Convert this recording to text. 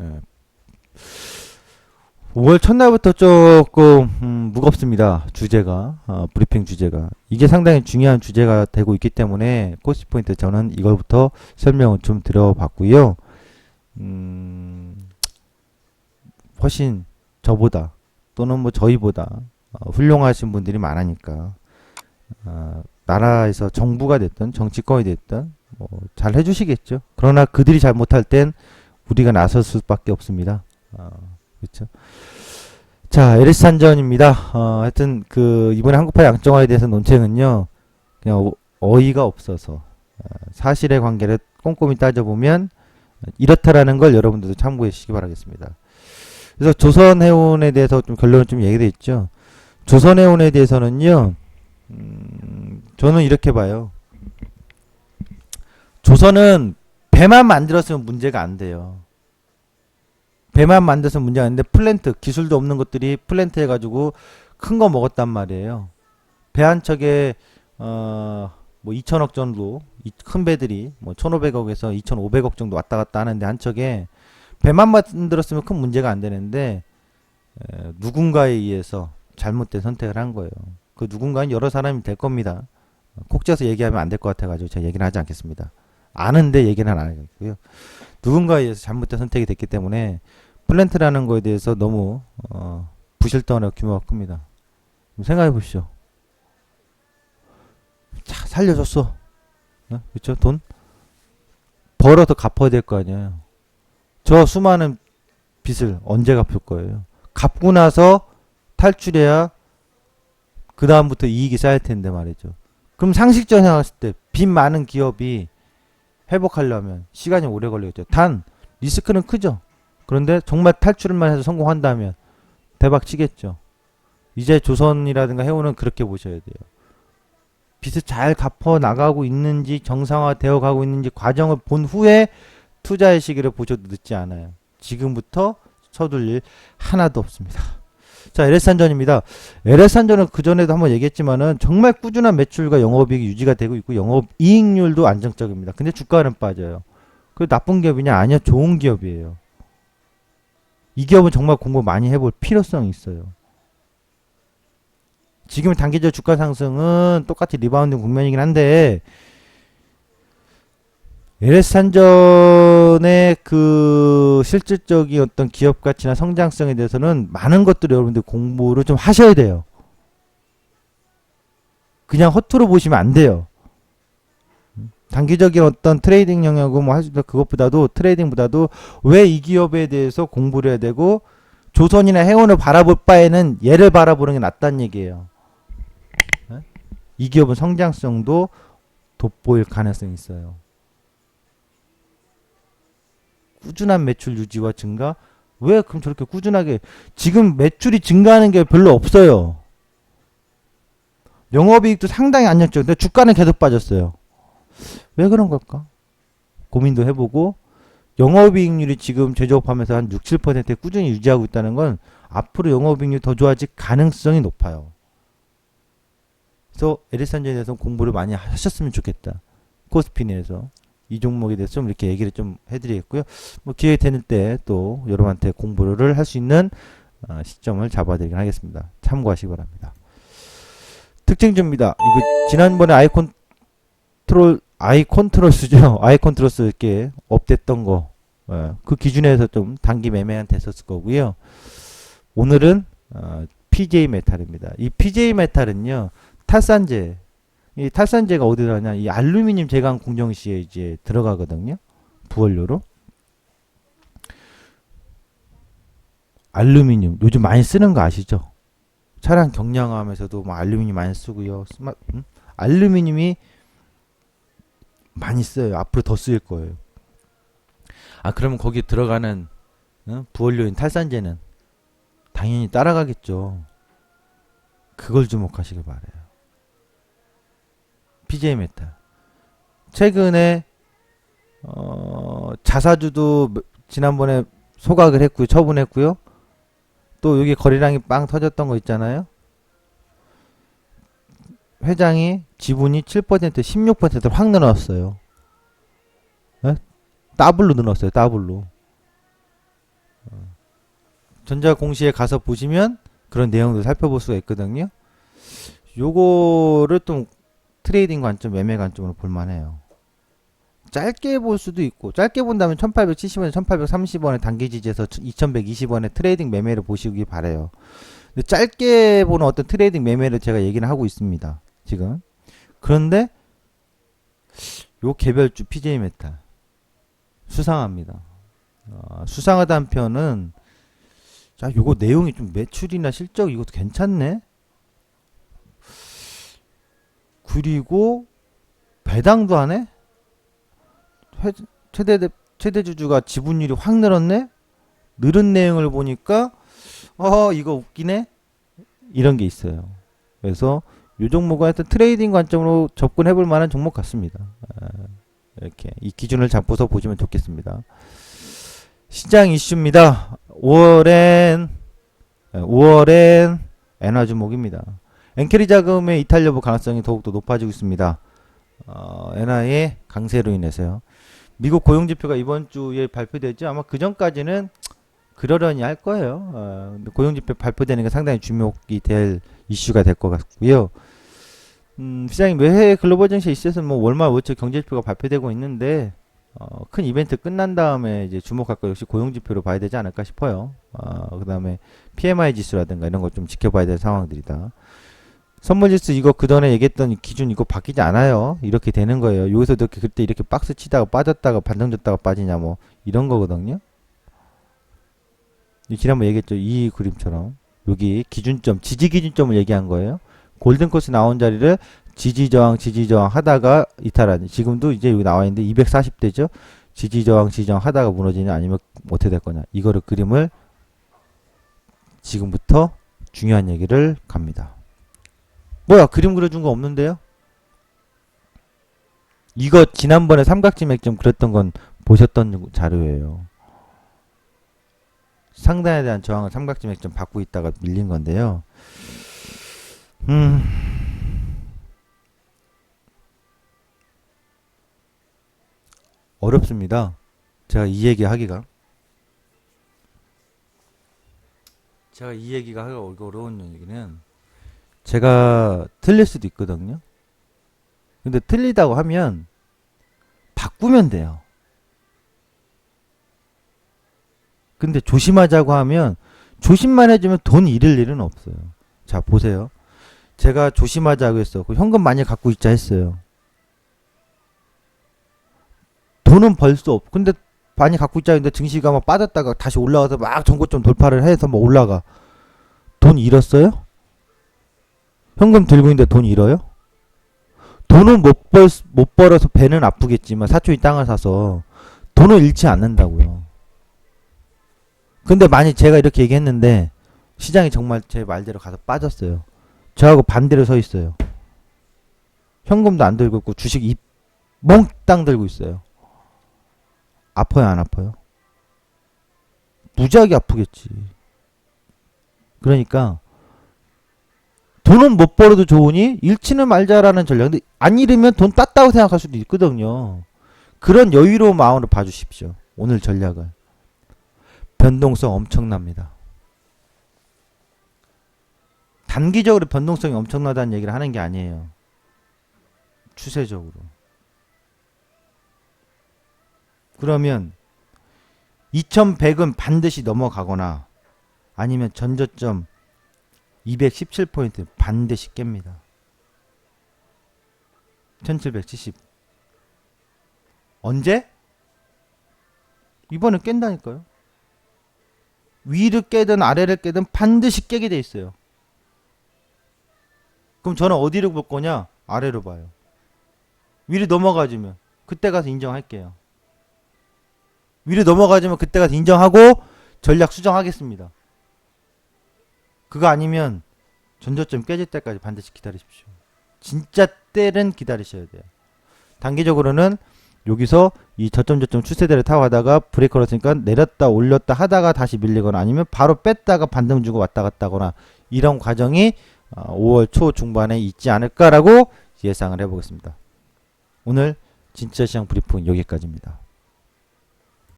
예. 5월 첫날부터 조금 무겁습니다. 주제가 브리핑 주제가 이게 상당히 중요한 주제가 되고 있기 때문에 코스피 포인트 저는 이걸부터 설명을 좀 드려봤고요. 훨씬 저보다 또는 뭐 저희보다 훌륭하신 분들이 많으니까 나라에서 정부가 됐든 정치권이 됐든 뭐 잘 해주시겠죠. 그러나 그들이 잘 못할 땐 우리가 나설 수밖에 없습니다. 그렇죠. 자, LS 산전입니다. 하여튼 그 이번에 한국파 양정화에 대해서 논쟁은요, 그냥 어이가 없어서 사실의 관계를 꼼꼼히 따져보면 이렇다라는 걸 여러분들도 참고해 주시기 바라겠습니다. 그래서 조선해운에 대해서 좀 결론을 좀 얘기돼 있죠. 조선해운에 대해서는요, 저는 이렇게 봐요. 조선은 배만 만들었으면 문제가 안 돼요. 배만 만들어서 문제가 아닌데 플랜트 기술도 없는 것들이 플랜트 해가지고 큰 거 먹었단 말이에요. 배 한 척에 뭐 2천억 정도 큰 배들이 뭐 1,500억에서 2,500억 정도 왔다 갔다 하는데 한 척에 배만 만들었으면 큰 문제가 안 되는데 누군가에 의해서 잘못된 선택을 한 거예요. 그 누군가는 여러 사람이 될 겁니다. 콕 집어서 얘기하면 안 될 것 같아가지고 제가 얘기는 하지 않겠습니다. 아는데 얘기는 안 하겠고요. 누군가에 의해서 잘못된 선택이 됐기 때문에 플랜트라는 거에 대해서 너무 부실덩어리가 규모가 큽니다. 생각해 보시죠. 자, 살려줬어. 그렇죠? 돈 벌어서 갚아야 될 거 아니에요. 저 수많은 빚을 언제 갚을 거예요? 갚고 나서 탈출해야 그 다음부터 이익이 쌓일 텐데 말이죠. 그럼 상식적으로 생각했을 때 빚 많은 기업이 회복하려면 시간이 오래 걸리겠죠. 단 리스크는 크죠. 그런데 정말 탈출만 해서 성공한다면 대박 치겠죠. 이제 조선이라든가 해운은 그렇게 보셔야 돼요. 빚을 잘 갚아 나가고 있는지 정상화되어 가고 있는지 과정을 본 후에 투자의 시기를 보셔도 늦지 않아요. 지금부터 서둘 일 하나도 없습니다. 자, LS산전입니다. LS산전은 그전에도 한번 얘기했지만은 정말 꾸준한 매출과 영업이익이 유지가 되고 있고 영업이익률도 안정적입니다. 근데 주가는 빠져요. 그 나쁜 기업이냐? 아니요. 좋은 기업이에요. 이 기업은 정말 공부 많이 해볼 필요성이 있어요. 지금 단기적 주가 상승은 똑같이 리바운드 국면이긴 한데 LS산전의 그 실질적인 어떤 기업 가치나 성장성에 대해서는 많은 것들을 여러분들 공부를 좀 하셔야 돼요. 그냥 허투루 보시면 안 돼요. 단기적인 어떤 트레이딩 영역은 뭐 그것보다도 트레이딩보다도 왜 이 기업에 대해서 공부를 해야 되고 조선이나 해운을 바라볼 바에는 얘를 바라보는 게 낫다는 얘기예요. 이 기업은 성장성도 돋보일 가능성이 있어요. 꾸준한 매출 유지와 증가. 왜 그럼 저렇게 꾸준하게 지금 매출이 증가하는 게 별로 없어요. 영업이익도 상당히 안정적. 근데 주가는 계속 빠졌어요. 왜 그런 걸까? 고민도 해보고 영업이익률이 지금 제조업하면서 한 6, 7%에 꾸준히 유지하고 있다는 건 앞으로 영업이익률이 더 좋아질 가능성이 높아요. 그래서 LS산전에 대해서 공부를 많이 하셨으면 좋겠다. 코스피 내에서 이 종목에 대해서 좀 이렇게 얘기를 좀 해드리겠고요. 뭐 기회 되는 때 또 여러분한테 공부를 할 수 있는 시점을 잡아드리긴 하겠습니다. 참고하시기 바랍니다. 특징주입니다. 이거 지난번에 아이컨트롤스죠. 아이컨트롤스 이렇게 업됐던 거, 그 기준에서 좀 단기 매매한 됐었을 거고요. 오늘은 PJ 메탈입니다. 이 PJ 메탈은요, 탈산재. 이 탈산재가 어디 들어가냐? 이 알루미늄 제강 공정 시에 이제 들어가거든요. 부원료로. 알루미늄 요즘 많이 쓰는 거 아시죠? 차량 경량화하면서도 뭐 알루미늄 많이 쓰고요. 알루미늄이 많이 써요. 앞으로 더 쓰일 거예요. 그러면 거기에 들어가는 부원료인 탈산재는 당연히 따라가겠죠. 그걸 주목하시길 바래요. PJ 메탈. 최근에 자사주도 지난번에 소각을 했고요. 처분했고요. 또 여기 거래량이 빵 터졌던 거 있잖아요. 회장이 지분이 7% 16%를 확 늘어났어요. 더블로 늘었어요. 더블로. 전자공시에 가서 보시면 그런 내용도 살펴볼 수가 있거든요. 요거를 좀 트레이딩 관점, 매매 관점으로 볼만해요. 짧게 볼 수도 있고, 짧게 본다면 1870원에 1830원에 단기 지지에서 2120원에 트레이딩 매매를 보시기 바래요. 근데 짧게 보는 어떤 트레이딩 매매를 제가 얘기는 하고 있습니다. 지금. 그런데 요 개별주 PJ 메탈 수상합니다. 수상하다는 편은 자, 요거 내용이 좀 매출이나 실적 이것도 괜찮네. 그리고 배당도 하네. 최대 주주가 지분율이 확 늘었네. 늘은 내용을 보니까 이거 웃기네. 이런 게 있어요. 그래서 요 종목은 하여튼 트레이딩 관점으로 접근해 볼 만한 종목 같습니다. 이렇게 이 기준을 잡고서 보시면 좋겠습니다. 시장 이슈입니다. 5월엔 엔화 주목입니다. 엔캐리 자금의 이탈 여부 가능성이 더욱더 높아지고 있습니다. 엔화의 강세로 인해서요. 미국 고용지표가 이번 주에 발표되죠. 아마 그 전까지는 그러려니 할 거예요. 고용지표 발표되는 게 상당히 주목이 될 이슈가 될 것 같고요. 시장이 외해 글로벌 증시에 있어서 뭐 월말 월초 경제지표가 발표되고 있는데 큰 이벤트 끝난 다음에 이제 주목할 거 역시 고용지표로 봐야 되지 않을까 싶어요. 그 다음에 PMI 지수라든가 이런 거 좀 지켜봐야 될 상황들이다. 선물지수 이거 그 전에 얘기했던 기준 이거 바뀌지 않아요. 이렇게 되는 거예요. 여기서 이렇게 그때 이렇게 박스 치다가 빠졌다가 반등 줬다가 빠지냐 뭐 이런 거거든요. 지난번 얘기했죠. 이 그림처럼 여기 기준점 지지 기준점을 얘기한 거예요. 골든코스 나온 자리를 지지저항 하다가 이탈하는, 지금도 이제 여기 나와 있는데 240대죠. 지지저항 하다가 무너지냐 아니면 어떻게 될 거냐, 이거를 그림을 지금부터 중요한 얘기를 갑니다. 뭐야, 그림 그려준 거 없는데요? 이거 지난번에 삼각지 맥점 그렸던 건 보셨던 자료예요. 상단에 대한 저항을 삼각지 맥점 받고 있다가 밀린 건데요. 어렵습니다. 제가 이 얘기가 하기가 어려운 얘기는, 제가 틀릴 수도 있거든요. 근데 틀리다고 하면 바꾸면 돼요. 근데 조심하자고 하면 조심만 해주면 돈 잃을 일은 없어요. 자, 보세요. 제가 조심하자고 했어. 현금 많이 갖고 있자 했어요. 돈은 벌 수 없고, 근데 많이 갖고 있자 했는데 증시가 막 빠졌다가 다시 올라가서 막 전고점 돌파를 해서 막 올라가. 돈 잃었어요? 현금 들고 있는데 돈 잃어요? 돈은 못 벌어서 배는 아프겠지만 사초이 땅을 사서 돈을 잃지 않는다고요. 근데 만약 제가 이렇게 얘기했는데 시장이 정말 제 말대로 가서 빠졌어요. 저하고 반대로 서 있어요. 현금도 안 들고 있고 주식 몽땅 들고 있어요. 아파요, 안 아파요? 무지하게 아프겠지. 그러니까 돈은 못 벌어도 좋으니 잃지는 말자라는 전략. 근데 안 잃으면 돈 땄다고 생각할 수도 있거든요. 그런 여유로운 마음으로 봐주십시오. 오늘 전략을. 변동성 엄청납니다. 단기적으로 변동성이 엄청나다는 얘기를 하는 게 아니에요. 추세적으로. 그러면 2100은 반드시 넘어가거나 아니면 전저점 217포인트 반드시 깹니다. 1770. 언제? 이번에 깬다니까요. 위를 깨든 아래를 깨든 반드시 깨게 돼 있어요. 그럼 저는 어디로 볼 거냐? 아래로 봐요. 위로 넘어가주면 그때 가서 인정할게요. 위로 넘어가주면 그때 가서 인정하고 전략 수정하겠습니다. 그거 아니면 전저점 깨질 때까지 반드시 기다리십시오. 진짜 때는 기다리셔야 돼요. 단기적으로는 여기서 이 저점 추세대를 타고 가다가 브레이크 걸었으니까 내렸다 올렸다 하다가 다시 밀리거나 아니면 바로 뺐다가 반등 주고 왔다 갔다 하거나 이런 과정이 5월 초 중반에 있지 않을까라고 예상을 해보겠습니다. 오늘 진짜 시장 브리핑 여기까지입니다.